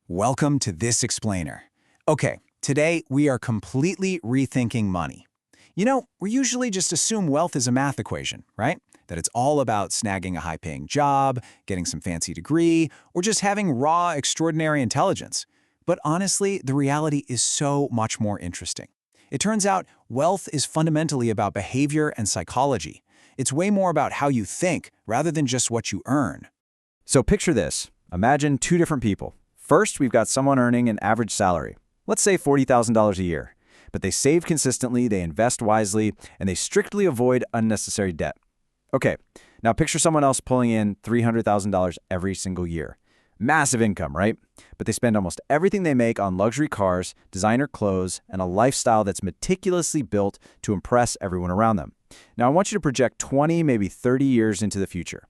Welcome to This Explainer. Okay, today we are completely rethinking money. We usually just assume wealth is a math equation, right? That it's all about snagging a high-paying job, getting some fancy degree, or just having raw, extraordinary intelligence. But honestly, the reality is so much more interesting. It turns out wealth is fundamentally about behavior and psychology. It's way more about how you think rather than just what you earn. So picture this. Imagine two different people. First, we've got someone earning an average salary, let's say $40,000 a year. But they save consistently, they invest wisely, and they strictly avoid unnecessary debt. Okay, now picture someone else pulling in $300,000 every single year. Massive income, right? But they spend almost everything they make on luxury cars, designer clothes, and a lifestyle that's meticulously built to impress everyone around them. Now I want you to project 20, maybe 30 years into the future.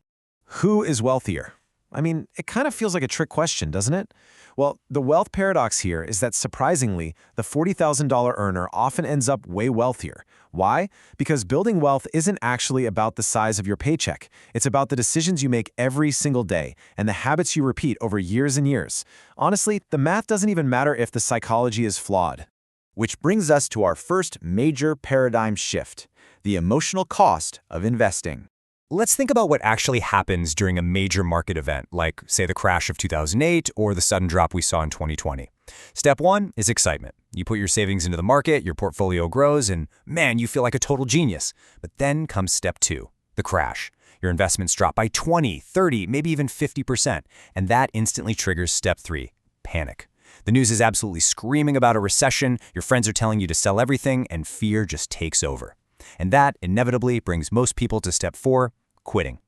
Who is wealthier? I mean, it kind of feels like a trick question, doesn't it? Well, the wealth paradox here is that surprisingly, the $40,000 earner often ends up way wealthier. Why? Because building wealth isn't actually about the size of your paycheck. It's about the decisions you make every single day and the habits you repeat over years and years. Honestly, the math doesn't even matter if the psychology is flawed. Which brings us to our first major paradigm shift, the emotional cost of investing. Let's think about what actually happens during a major market event, like, say, the crash of 2008 or the sudden drop we saw in 2020. Step one is excitement. You put your savings into the market, your portfolio grows, and man, you feel like a total genius. But then comes step two, the crash. Your investments drop by 20, 30, maybe even 50%, and that instantly triggers step three, panic. The news is absolutely screaming about a recession, your friends are telling you to sell everything, and fear just takes over. And that inevitably brings most people to step four, quitting.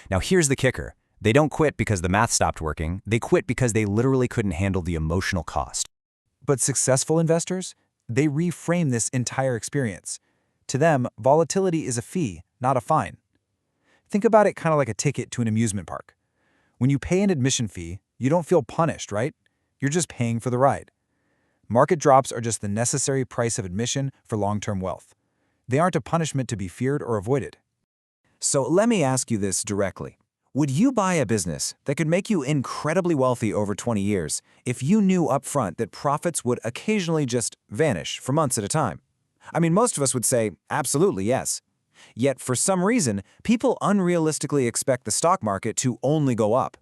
Now here's the kicker. They don't quit because the math stopped working. They quit because they literally couldn't handle the emotional cost. But successful investors, they reframe this entire experience. To them, volatility is a fee, not a fine. Think about it kind of like a ticket to an amusement park. When you pay an admission fee, you don't feel punished, right? You're just paying for the ride. Market drops are just the necessary price of admission for long-term wealth. They aren't a punishment to be feared or avoided. So let me ask you this directly. Would you buy a business that could make you incredibly wealthy over 20 years if you knew upfront that profits would occasionally just vanish for months at a time? I mean, most of us would say, absolutely yes. Yet, for some reason, people unrealistically expect the stock market to only go up.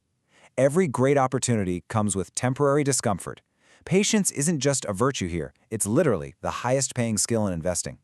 Every great opportunity comes with temporary discomfort. Patience isn't just a virtue here, it's literally the highest-paying skill in investing.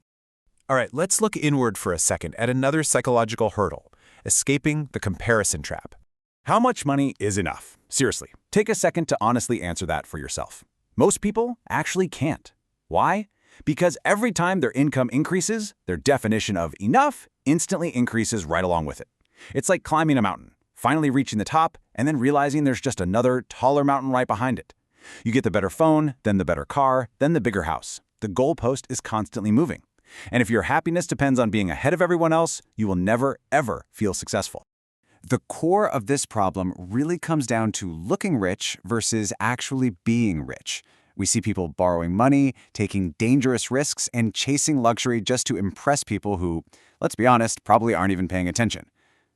All right, let's look inward for a second at another psychological hurdle, escaping the comparison trap. How much money is enough? Seriously, take a second to honestly answer that for yourself. Most people actually can't. Why? Because every time their income increases, their definition of enough instantly increases right along with it. It's like climbing a mountain, finally reaching the top, and then realizing there's just another, taller mountain right behind it. You get the better phone, then the better car, then the bigger house. The goalpost is constantly moving. And if your happiness depends on being ahead of everyone else, you will never, ever feel successful. The core of this problem really comes down to looking rich versus actually being rich. We see people borrowing money, taking dangerous risks, and chasing luxury just to impress people who, let's be honest, probably aren't even paying attention.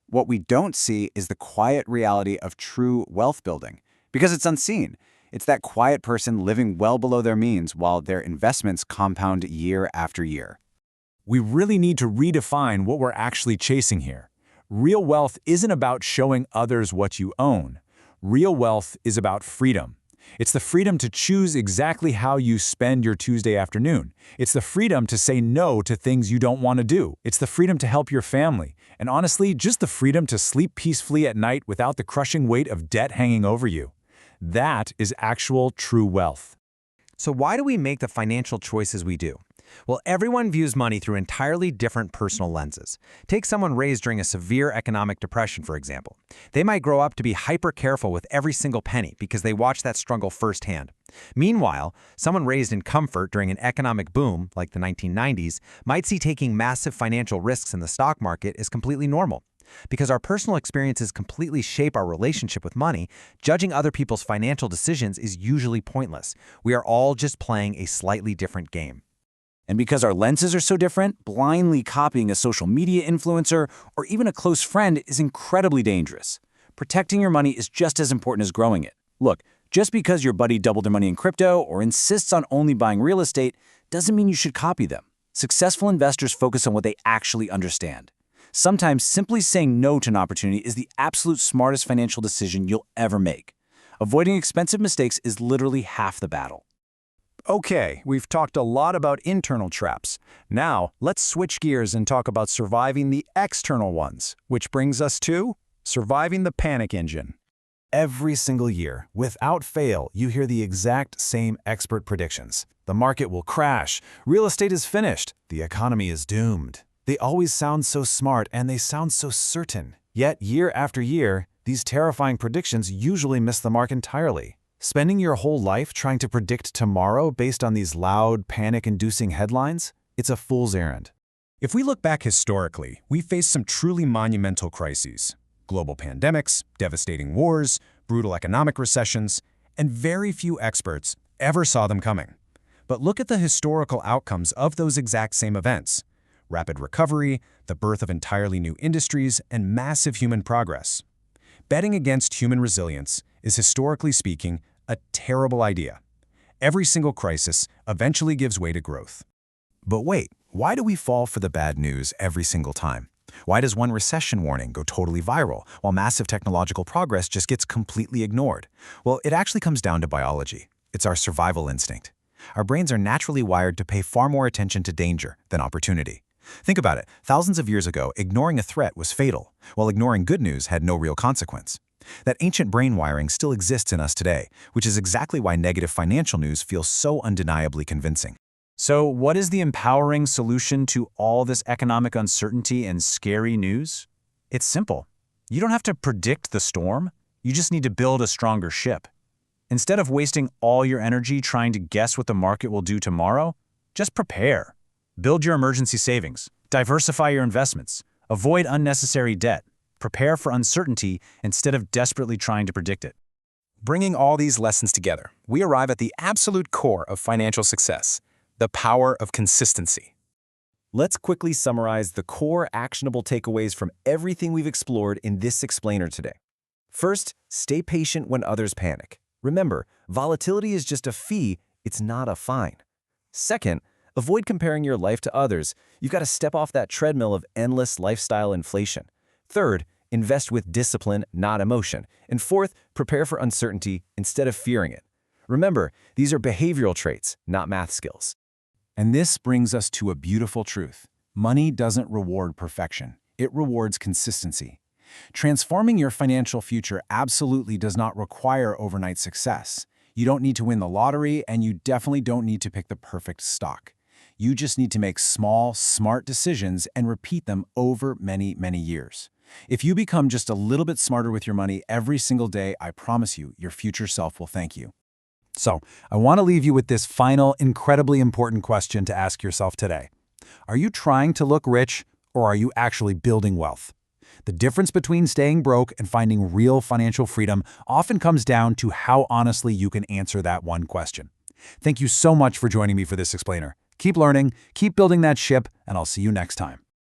What we don't see is the quiet reality of true wealth building, because it's unseen. It's that quiet person living well below their means while their investments compound year after year. We really need to redefine what we're actually chasing here. Real wealth isn't about showing others what you own. Real wealth is about freedom. It's the freedom to choose exactly how you spend your Tuesday afternoon. It's the freedom to say no to things you don't want to do. It's the freedom to help your family. And honestly, just the freedom to sleep peacefully at night without the crushing weight of debt hanging over you. That is actual true wealth. So why do we make the financial choices we do? Well, everyone views money through entirely different personal lenses. Take someone raised during a severe economic depression, for example. They might grow up to be hyper careful with every single penny because they watched that struggle firsthand. Meanwhile, someone raised in comfort during an economic boom, like the 1990s, might see taking massive financial risks in the stock market as completely normal. Because our personal experiences completely shape our relationship with money, judging other people's financial decisions is usually pointless. We are all just playing a slightly different game. And because our lenses are so different, blindly copying a social media influencer or even a close friend is incredibly dangerous. Protecting your money is just as important as growing it. Look, Just because your buddy doubled their money in crypto or insists on only buying real estate doesn't mean you should copy them. Successful investors focus on what they actually understand. Sometimes simply saying no to an opportunity is the absolute smartest financial decision you'll ever make. Avoiding expensive mistakes is literally half the battle. Okay, we've talked a lot about internal traps. Now, let's switch gears and talk about surviving the external ones, which brings us to surviving the panic engine. Every single year, without fail, you hear the exact same expert predictions. The market will crash, real estate is finished, the economy is doomed. They always sound so smart and they sound so certain. Yet, year after year, these terrifying predictions usually miss the mark entirely. Spending your whole life trying to predict tomorrow based on these loud, panic-inducing headlines? It's a fool's errand. If we look back historically, we faced some truly monumental crises. Global pandemics, devastating wars, brutal economic recessions, and very few experts ever saw them coming. But look at the historical outcomes of those exact same events. Rapid recovery, the birth of entirely new industries, and massive human progress. Betting against human resilience is, historically speaking, a terrible idea. Every single crisis eventually gives way to growth. But wait, why do we fall for the bad news every single time? Why does one recession warning go totally viral, while massive technological progress just gets completely ignored? Well, it actually comes down to biology. It's our survival instinct. Our brains are naturally wired to pay far more attention to danger than opportunity. Think about it. Thousands of years ago, ignoring a threat was fatal, while ignoring good news had no real consequence. That ancient brain wiring still exists in us today, which is exactly why negative financial news feels so undeniably convincing. So what is the empowering solution to all this economic uncertainty and scary news? It's simple. You don't have to predict the storm. You just need to build a stronger ship. Instead of wasting all your energy trying to guess what the market will do tomorrow, just prepare. Build your emergency savings. Diversify your investments. Avoid unnecessary debt. Prepare for uncertainty instead of desperately trying to predict it. Bringing all these lessons together, we arrive at the absolute core of financial success: the power of consistency. Let's quickly summarize the core actionable takeaways from everything we've explored in this explainer today. First, stay patient when others panic. Remember, volatility is just a fee, it's not a fine. Second, avoid comparing your life to others. You've got to step off that treadmill of endless lifestyle inflation. Third, invest with discipline, not emotion. And fourth, prepare for uncertainty instead of fearing it. Remember, these are behavioral traits, not math skills. And this brings us to a beautiful truth. Money doesn't reward perfection. It rewards consistency. Transforming your financial future absolutely does not require overnight success. You don't need to win the lottery, and you definitely don't need to pick the perfect stock. You just need to make small, smart decisions and repeat them over many, many years. If you become just a little bit smarter with your money every single day, I promise you, your future self will thank you. So, I want to leave you with this final, incredibly important question to ask yourself today. Are you trying to look rich, or are you actually building wealth? The difference between staying broke and finding real financial freedom often comes down to how honestly you can answer that one question. Thank you so much for joining me for this explainer. Keep learning, keep building that ship, and I'll see you next time.